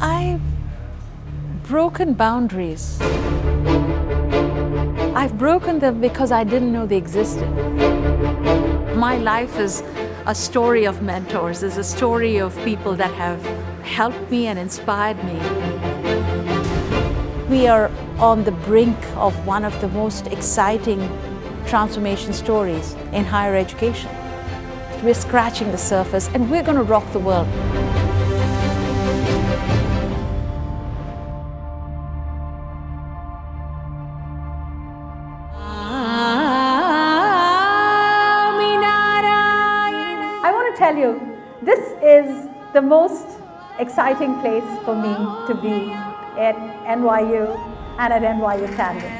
I've broken boundaries. I've broken them because I didn't know they existed. My life is a story of mentors. It's a story of people that have helped me and inspired me. We are on the brink of one of the most exciting transformation stories in higher education. We're scratching the surface and we're going to rock the world. I want to tell you, this is the most exciting place for me to be at NYU and at NYU Tandem.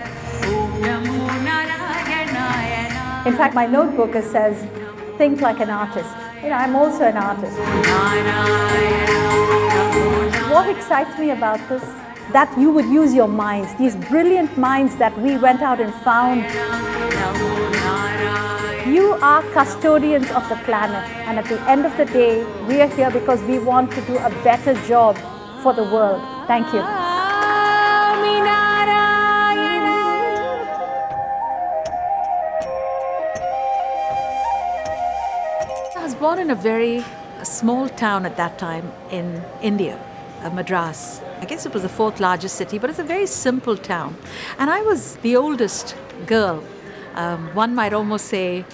In fact, my notebook says, think like an artist. I'm also an artist. What excites me about this? That you would use your minds, these brilliant minds that we went out and found. You are custodians of the planet, and at the end of the day, we are here because we want to do a better job for the world. Thank you. I was born in a very small town at that time in India, Madras. I guess it was the fourth largest city, but it's a very simple town. And I was the oldest girl. One might almost say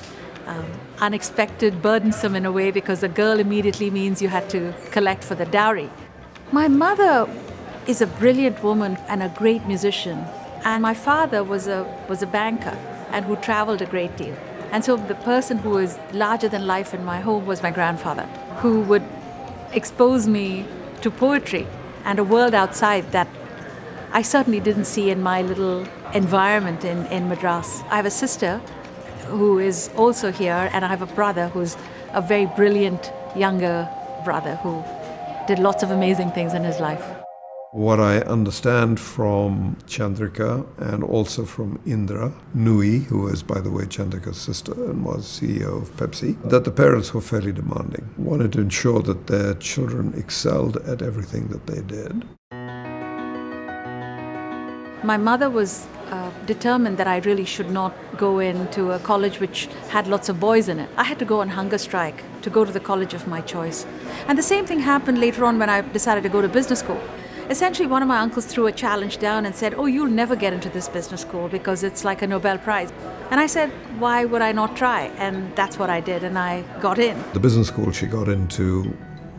unexpected, burdensome in a way, because a girl immediately means you had to collect for the dowry. My mother is a brilliant woman and a great musician. And my father was a banker and who traveled a great deal. And so the person who was larger than life in my home was my grandfather, who would expose me to poetry and a world outside that I certainly didn't see in my little environment in Madras. I have a sister who is also here, and I have a brother who's a very brilliant younger brother who did lots of amazing things in his life. What I understand from Chandrika and also from Indra Nui, who is, by the way, Chandrika's sister and was CEO of Pepsi, that the parents were fairly demanding, wanted to ensure that their children excelled at everything that they did. My mother was determined that I really should not go into a college which had lots of boys in it. I had to go on hunger strike to go to the college of my choice. And the same thing happened later on when I decided to go to business school. Essentially, one of my uncles threw a challenge down and said, "Oh, you'll never get into this business school because it's like a Nobel Prize." And I said, why would I not try? And that's what I did, and I got in. The business school she got into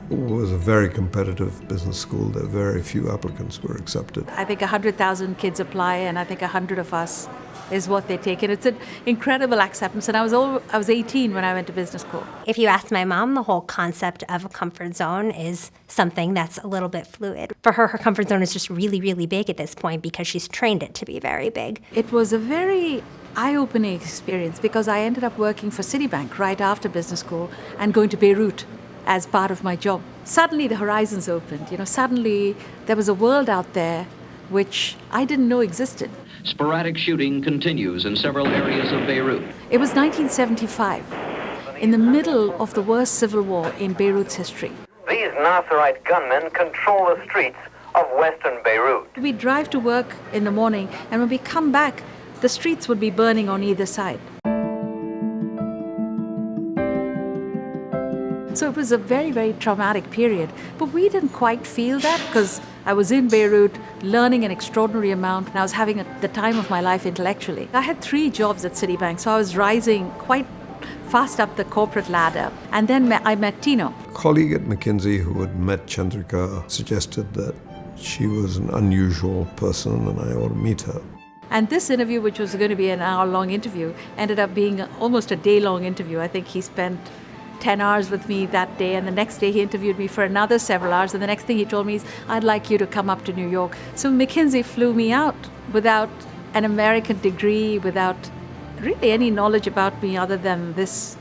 was a very competitive business school. There were very few applicants were accepted. I think 100,000 kids apply, and I think 100 of us is what they take. And it's an incredible acceptance. And I was 18 when I went to business school. If you ask my mom, the whole concept of a comfort zone is something that's a little bit fluid. For her, her comfort zone is just really, really big at this point because she's trained it to be very big. It was a very eye-opening experience because I ended up working for Citibank right after business school and going to Beirut as part of my job. Suddenly the horizons opened. Suddenly there was a world out there which I didn't know existed. Sporadic shooting continues in several areas of Beirut. It was 1975, in the middle of the worst civil war in Beirut's history. These Nasserite gunmen control the streets of western Beirut. We'd drive to work in the morning, and when we come back, the streets would be burning on either side. So it was a very, very traumatic period. But we didn't quite feel that because I was in Beirut learning an extraordinary amount, and I was having the time of my life intellectually. I had 3 jobs at Citibank, so I was rising quite fast up the corporate ladder. And then I met Tino. A colleague at McKinsey who had met Chandrika suggested that she was an unusual person and I ought to meet her. And this interview, which was going to be an hour-long interview, ended up being almost a day-long interview. I think he spent 10 hours with me that day, and the next day he interviewed me for another several hours, and the next thing he told me is, "I'd like you to come up to New York." So McKinsey flew me out without an American degree, without really any knowledge about me other than this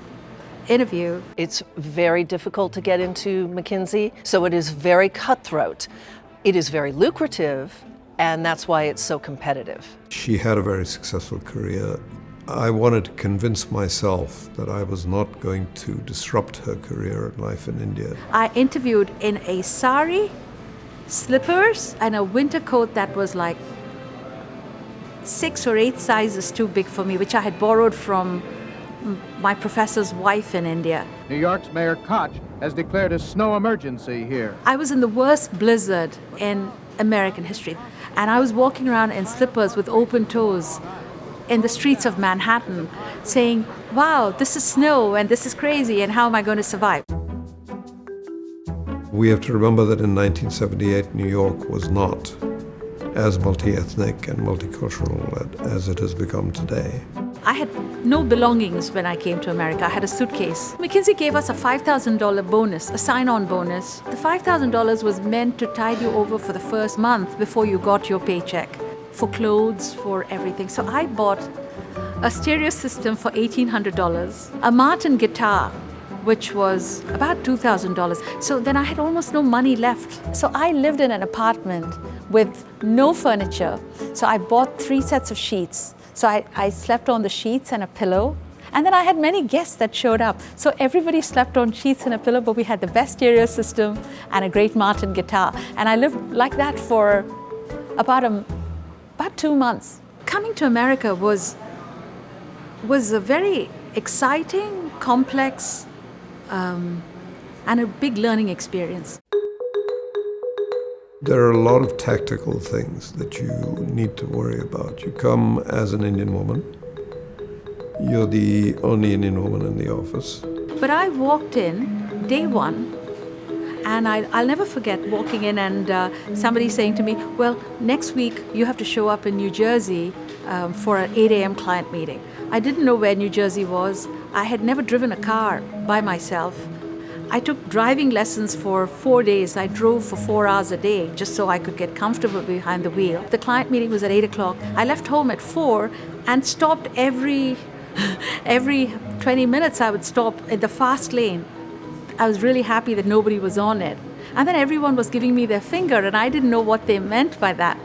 interview. It's very difficult to get into McKinsey, so it is very cutthroat. It is very lucrative, and that's why it's so competitive. She had a very successful career. I wanted to convince myself that I was not going to disrupt her career and life in India. I interviewed in a sari slippers and a winter coat that was like 6 or 8 sizes too big for me, which I had borrowed from my professor's wife in India. New York's Mayor Koch has declared a snow emergency here. I was in the worst blizzard in American history, and I was walking around in slippers with open toes in the streets of Manhattan saying, wow, this is snow and this is crazy, and how am I going to survive? We have to remember that in 1978, New York was not as multi-ethnic and multicultural as it has become today. I had no belongings when I came to America. I had a suitcase. McKinsey gave us a $5,000 bonus, a sign-on bonus. The $5,000 was meant to tide you over for the first month before you got your paycheck, for clothes, for everything. So I bought a stereo system for $1,800, a Martin guitar, which was about $2,000. So then I had almost no money left. So I lived in an apartment with no furniture. So I bought 3 sets of sheets. So I slept on the sheets and a pillow. And then I had many guests that showed up. So everybody slept on sheets and a pillow, but we had the best stereo system and a great Martin guitar. And I lived like that for about 2 months. Coming to America was a very exciting, complex, and a big learning experience. There are a lot of tactical things that you need to worry about. You come as an Indian woman. You're the only Indian woman in the office. But I walked in day one, and I'll never forget walking in and somebody saying to me, well, next week you have to show up in New Jersey for an 8 a.m. client meeting. I didn't know where New Jersey was. I had never driven a car by myself. I took driving lessons for 4 days. I drove for 4 hours a day just so I could get comfortable behind the wheel. The client meeting was at 8 o'clock. I left home at 4 and stopped every 20 minutes. I would stop in the fast lane. I was really happy that nobody was on it. And then everyone was giving me their finger, and I didn't know what they meant by that.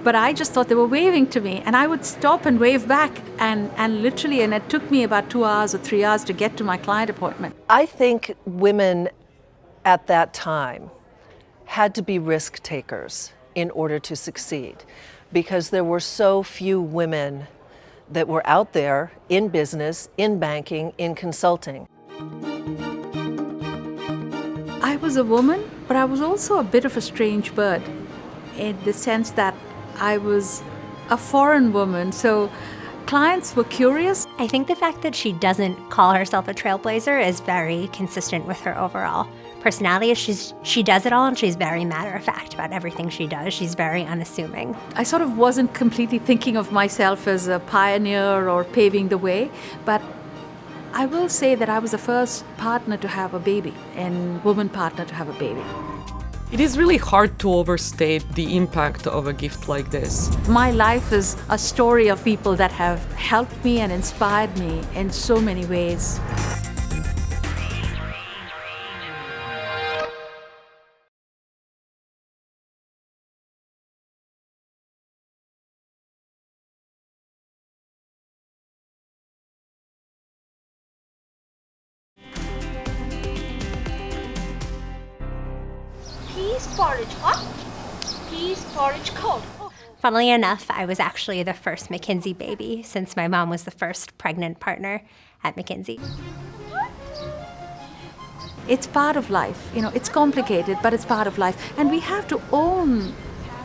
But I just thought they were waving to me, and I would stop and wave back, and literally, and it took me about 2 hours or 3 hours to get to my client appointment. I think women at that time had to be risk takers in order to succeed, because there were so few women that were out there in business, in banking, in consulting. I was a woman, but I was also a bit of a strange bird in the sense that I was a foreign woman, so clients were curious. I think the fact that she doesn't call herself a trailblazer is very consistent with her overall personality. She does it all, and she's very matter-of-fact about everything she does. She's very unassuming. I sort of wasn't completely thinking of myself as a pioneer or paving the way, but I will say that I was the first partner to have a baby and woman partner to have a baby. It is really hard to overstate the impact of a gift like this. My life is a story of people that have helped me and inspired me in so many ways. Peas porridge hot, peas porridge cold. Funnily enough, I was actually the first McKinsey baby, since my mom was the first pregnant partner at McKinsey. It's part of life. You know, it's complicated, but it's part of life. And we have to own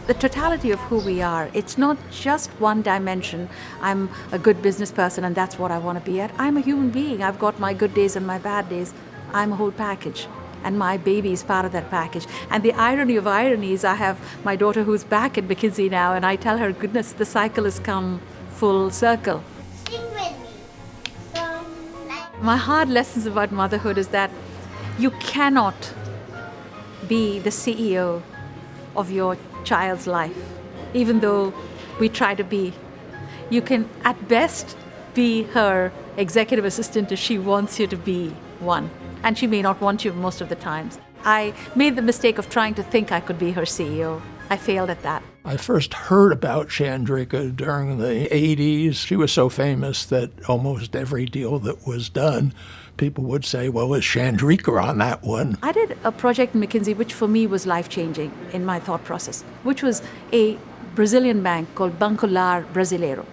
the totality of who we are. It's not just one dimension. I'm a good business person and that's what I want to be at. I'm a human being. I've got my good days and my bad days. I'm a whole package. And my baby is part of that package. And the irony of ironies, I have my daughter who's back at McKinsey now, and I tell her, goodness, the cycle has come full circle. Sing with me. My hard lessons about motherhood is that you cannot be the CEO of your child's life, even though we try to be. You can, at best, be her executive assistant if she wants you to be one. And she may not want you most of the times. I made the mistake of trying to think I could be her CEO. I failed at that. I first heard about Chandrika during the 80s. She was so famous that almost every deal that was done people would say, well, is Chandrika on that one? I did a project in McKinsey, which for me was life-changing in my thought process, which was a Brazilian bank called Banco Lar Brasileiro.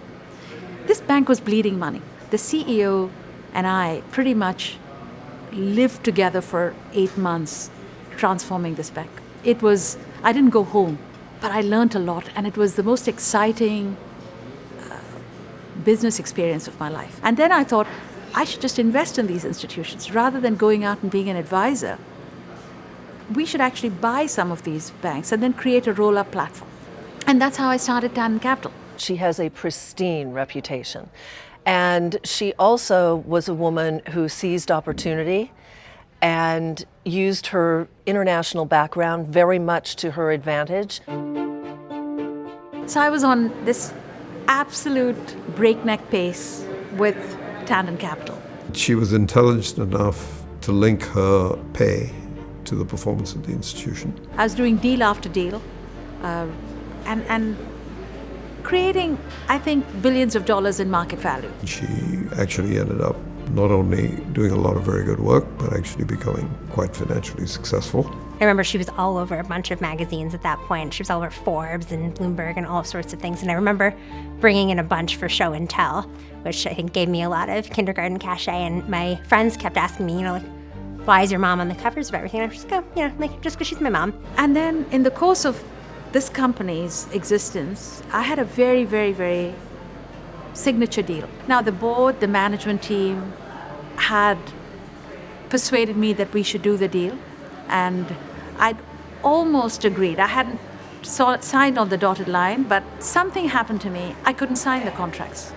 This bank was bleeding money. The CEO and I pretty much lived together for 8 months transforming this bank. I didn't go home, but I learned a lot, and it was the most exciting business experience of my life. And then I thought, I should just invest in these institutions rather than going out and being an advisor. We should actually buy some of these banks and then create a roll-up platform. And that's how I started Tandon Capital. She has a pristine reputation. And she also was a woman who seized opportunity and used her international background very much to her advantage. So I was on this absolute breakneck pace with Tandon Capital. She was intelligent enough to link her pay to the performance of the institution. I was doing deal after deal and creating, I think, billions of dollars in market value. She actually ended up not only doing a lot of very good work, but actually becoming quite financially successful. I remember she was all over a bunch of magazines at that point. She was all over Forbes and Bloomberg and all sorts of things. And I remember bringing in a bunch for show and tell, which I think gave me a lot of kindergarten cachet. And my friends kept asking me, why is your mom on the covers of everything? And I was just go, just because she's my mom. And then in the course of this company's existence, I had a very, very, very signature deal. Now, the board, the management team had persuaded me that we should do the deal, and I'd almost agreed. I hadn't signed on the dotted line, but something happened to me. I couldn't sign the contracts.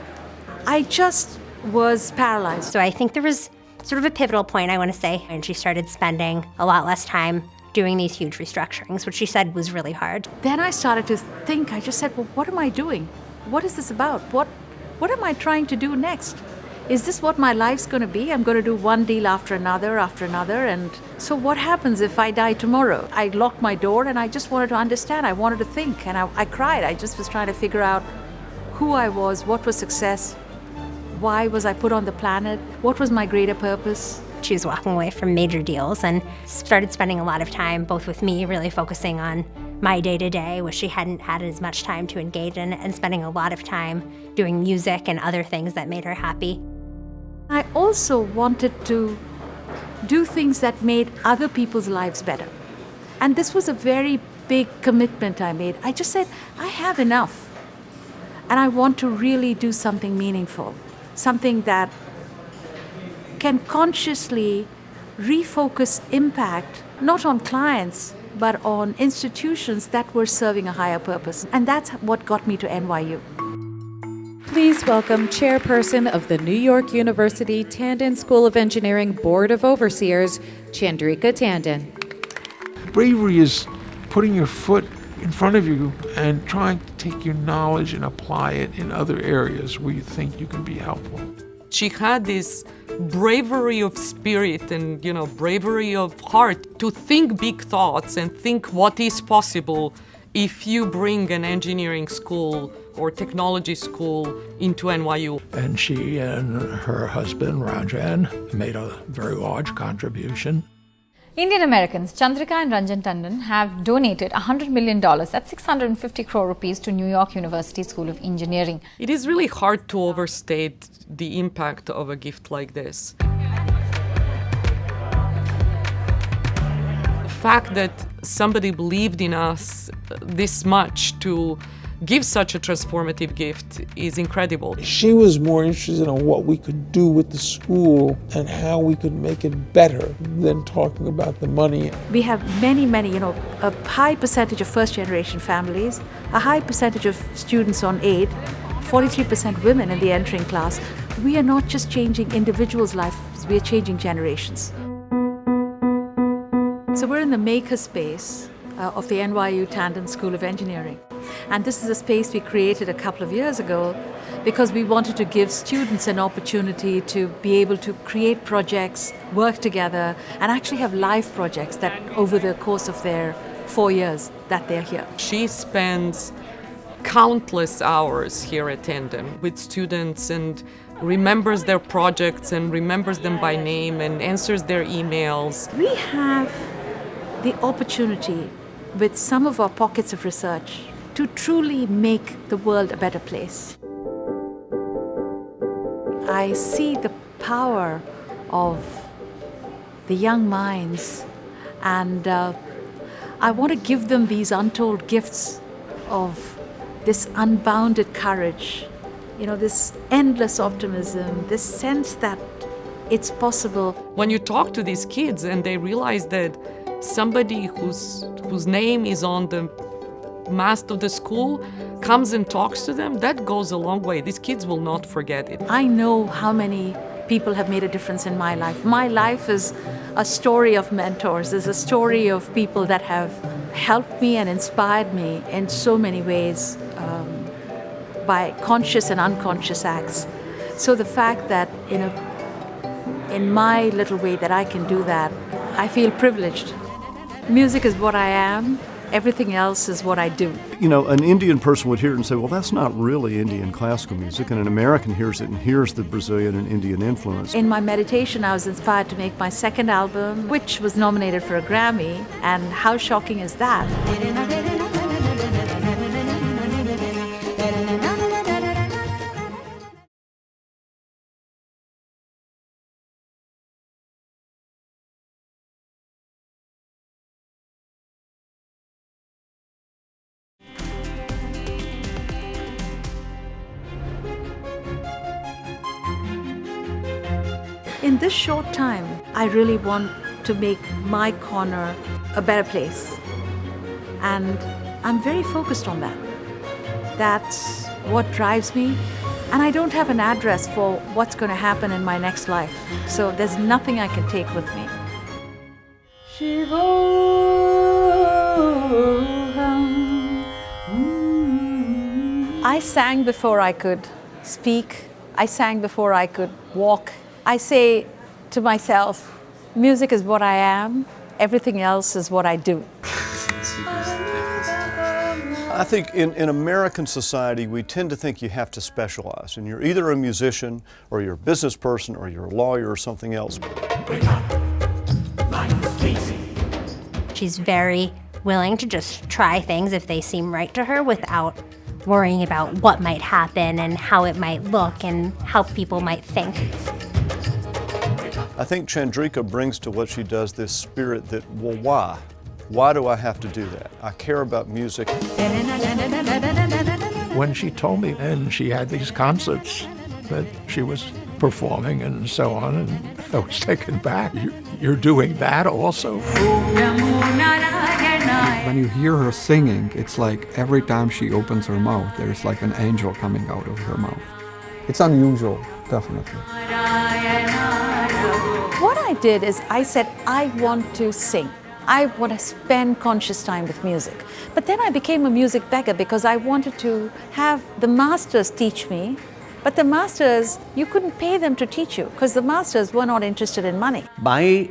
I just was paralyzed. So I think there was sort of a pivotal point, I want to say, and she started spending a lot less time doing these huge restructurings, which she said was really hard. Then I started to think, I just said, well, what am I doing? What is this about? What am I trying to do next? Is this what my life's going to be? I'm going to do one deal after another, and so what happens if I die tomorrow? I locked my door and I just wanted to understand. I wanted to think, and I cried. I just was trying to figure out who I was, what was success, why was I put on the planet, what was my greater purpose. She was walking away from major deals and started spending a lot of time, both with me, really focusing on my day-to-day, which she hadn't had as much time to engage in, and spending a lot of time doing music and other things that made her happy. I also wanted to do things that made other people's lives better. And this was a very big commitment I made. I just said, I have enough. And I want to really do something meaningful, something that can consciously refocus impact, not on clients, but on institutions that were serving a higher purpose. And that's what got me to NYU. Please welcome Chairperson of the New York University Tandon School of Engineering Board of Overseers, Chandrika Tandon. Bravery is putting your foot in front of you and trying to take your knowledge and apply it in other areas where you think you can be helpful. She had this bravery of spirit and, bravery of heart to think big thoughts and think what is possible if you bring an engineering school or technology school into NYU. And she and her husband, Rajan, made a very large contribution. Indian Americans Chandrika and Ranjan Tandon have donated $100 million, that's 650 crore rupees, to New York University School of Engineering. It is really hard to overstate the impact of a gift like this. The fact that somebody believed in us this much to give such a transformative gift is incredible. She was more interested in what we could do with the school and how we could make it better than talking about the money. We have many, a high percentage of first-generation families, a high percentage of students on aid, 43% women in the entering class. We are not just changing individuals' lives, we are changing generations. So we're in the maker space of the NYU Tandon School of Engineering. And this is a space we created a couple of years ago because we wanted to give students an opportunity to be able to create projects, work together, and actually have live projects that over the course of their 4 years that they're here. She spends countless hours here at Tandon with students and remembers their projects and remembers them by name and answers their emails. We have the opportunity with some of our pockets of research to truly make the world a better place. I see the power of the young minds, and I want to give them these untold gifts of this unbounded courage, this endless optimism, this sense that it's possible. When you talk to these kids and they realize that somebody whose name is on the mast of the school comes and talks to them, that goes a long way. These kids will not forget it. I know how many people have made a difference in my life. My life is a story of mentors, is a story of people that have helped me and inspired me in so many ways, by conscious and unconscious acts. So the fact that, in my little way that I can do that, I feel privileged. Music is what I am. Everything else is what I do. An Indian person would hear it and say, well, that's not really Indian classical music. And an American hears it and hears the Brazilian and Indian influence. In my meditation, I was inspired to make my second album, which was nominated for a Grammy. And how shocking is that? In this short time, I really want to make my corner a better place. And I'm very focused on that. That's what drives me. And I don't have an address for what's going to happen in my next life. So there's nothing I can take with me. I sang before I could speak. I sang before I could walk. I say to myself, music is what I am, everything else is what I do. I think in American society, we tend to think you have to specialize, and you're either a musician, or you're a business person, or you're a lawyer, or something else. She's very willing to just try things if they seem right to her without worrying about what might happen and how it might look and how people might think. I think Chandrika brings to what she does this spirit that, well, why? Why do I have to do that? I care about music. When she told me, and she had these concerts that she was performing and so on, and I was taken back. You're doing that also? When you hear her singing, it's like every time she opens her mouth, there's like an angel coming out of her mouth. It's unusual, definitely. What I did is I said, I want to sing. I want to spend conscious time with music. But then I became a music beggar because I wanted to have the masters teach me. But the masters, you couldn't pay them to teach you because the masters were not interested in money. My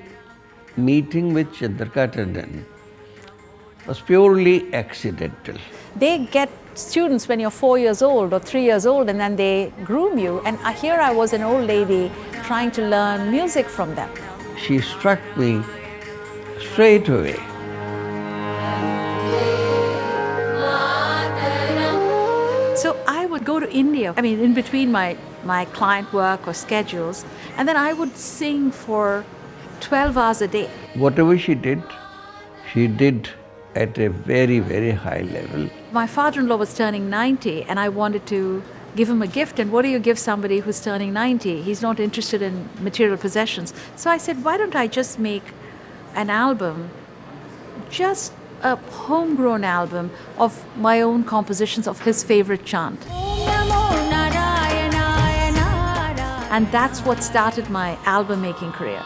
meeting with Chandrika Tandon was purely accidental. They get students when you're 4 years old or 3 years old, and then they groom you. And here I was, an old lady, trying to learn music from them. She struck me straight away. So I would go to India, in between my client work or schedules, and then I would sing for 12 hours a day. Whatever she did at a very, very high level. My father-in-law was turning 90, and I wanted to give him a gift. And what do you give somebody who's turning 90? He's not interested in material possessions. So I said, why don't I just make an album, just a homegrown album of my own compositions of his favorite chant. And that's what started my album making career.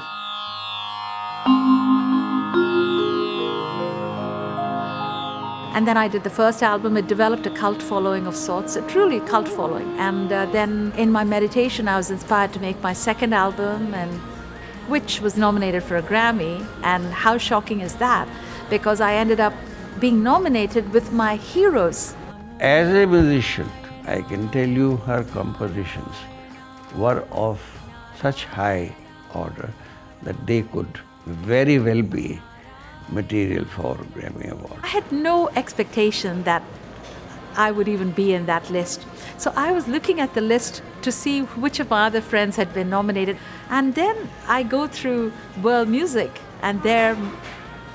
And then I did the first album. It developed a cult following of sorts, a truly cult following. And then in my meditation, I was inspired to make my second album, which was nominated for a Grammy. And how shocking is that? Because I ended up being nominated with my heroes. As a musician, I can tell you her compositions were of such high order that they could very well be material for Grammy Award. I had no expectation that I would even be in that list. So I was looking at the list to see which of my other friends had been nominated. And then I go through World Music, and there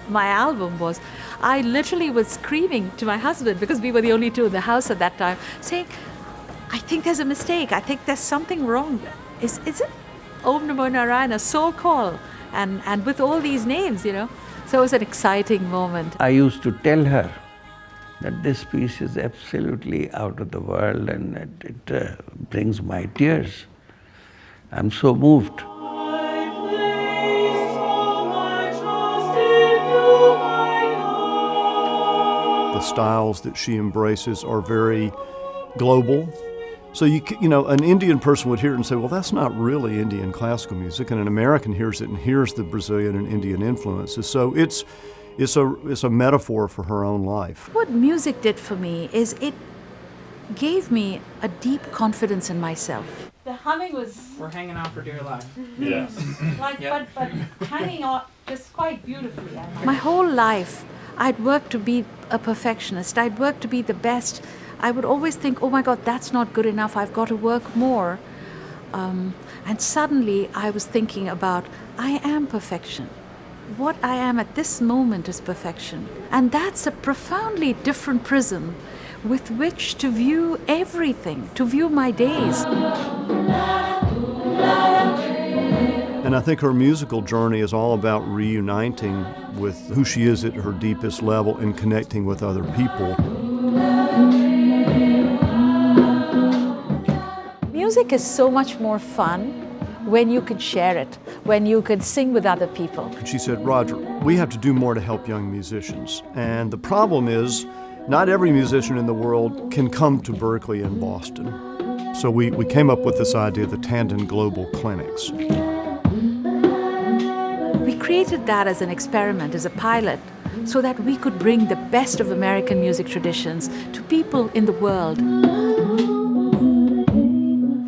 my album was. I literally was screaming to my husband, because we were the only two in the house at that time, saying, I think there's a mistake. I think there's something wrong. Is it Om Namo Narayana, Soul Call, and with all these names, you know? So it was an exciting moment. I used to tell her that this piece is absolutely out of the world, and it brings my tears. I'm so moved. The styles that she embraces are very global. So you know, an Indian person would hear it and say, well, that's not really Indian classical music, and an American hears it and hears the Brazilian and Indian influences. So it's a metaphor for her own life. What music did for me is it gave me a deep confidence in myself. The humming was... We're hanging out for dear life. Yes. But hanging on just quite beautifully. My whole life, I'd worked to be a perfectionist. I'd worked to be the best. I would always think, oh my God, that's not good enough. I've got to work more. And suddenly I was thinking about, I am perfection. What I am at this moment is perfection. And that's a profoundly different prism with which to view everything, to view my days. And I think her musical journey is all about reuniting with who she is at her deepest level and connecting with other people. Music is so much more fun when you can share it, when you can sing with other people. She said, Roger, we have to do more to help young musicians. And the problem is, not every musician in the world can come to Berklee and Boston. So we came up with this idea of the Tandon Global Clinics. We created that as an experiment, as a pilot, so that we could bring the best of American music traditions to people in the world.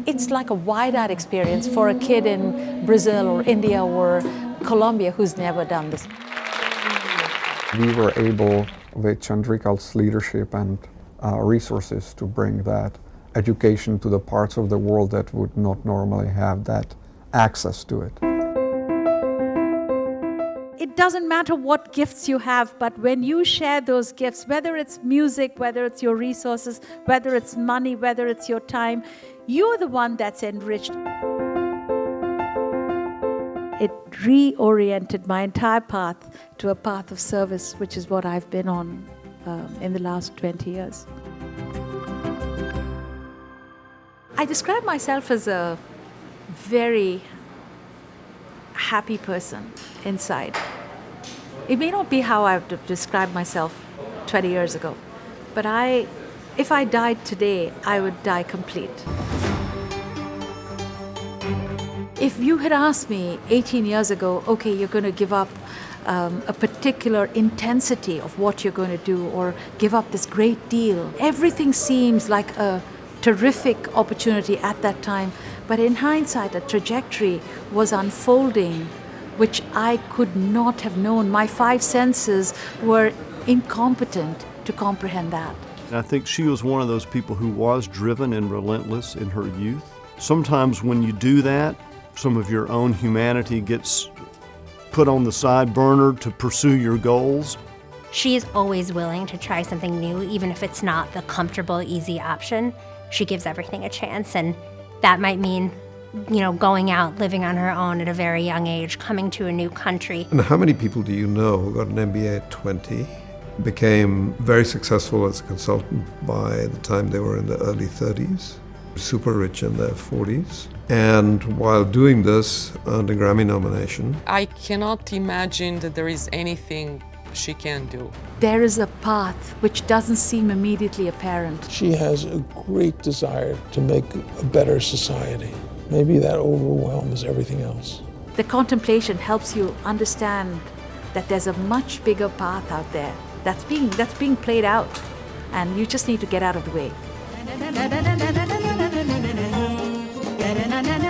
It's like a wide-eyed experience for a kid in Brazil or India or Colombia who's never done this. We were able, with Chandrika's leadership and resources, to bring that education to the parts of the world that would not normally have that access to it. It doesn't matter what gifts you have, but when you share those gifts, whether it's music, whether it's your resources, whether it's money, whether it's your time, you're the one that's enriched. It reoriented my entire path to a path of service, which is what I've been on in the last 20 years. I describe myself as a very happy person inside. It may not be how I would have described myself 20 years ago, but if I died today, I would die complete. If you had asked me 18 years ago, okay, you're going to give up a particular intensity of what you're going to do, or give up this great deal, everything seems like a terrific opportunity at that time. But in hindsight, a trajectory was unfolding which I could not have known. My five senses were incompetent to comprehend that. And I think she was one of those people who was driven and relentless in her youth. Sometimes when you do that, some of your own humanity gets put on the side burner to pursue your goals. She is always willing to try something new, even if it's not the comfortable, easy option. She gives everything a chance, and that might mean, you know, going out, living on her own at a very young age, coming to a new country. And how many people do you know who got an MBA at 20, became very successful as a consultant by the time they were in the early 30s, super rich in their 40s, and while doing this, earned a Grammy nomination? I cannot imagine that there is anything she can do. There is a path which doesn't seem immediately apparent. She has a great desire to make a better society. Maybe that overwhelms everything else. The contemplation helps you understand that there's a much bigger path out there that's being played out, and you just need to get out of the way. na na na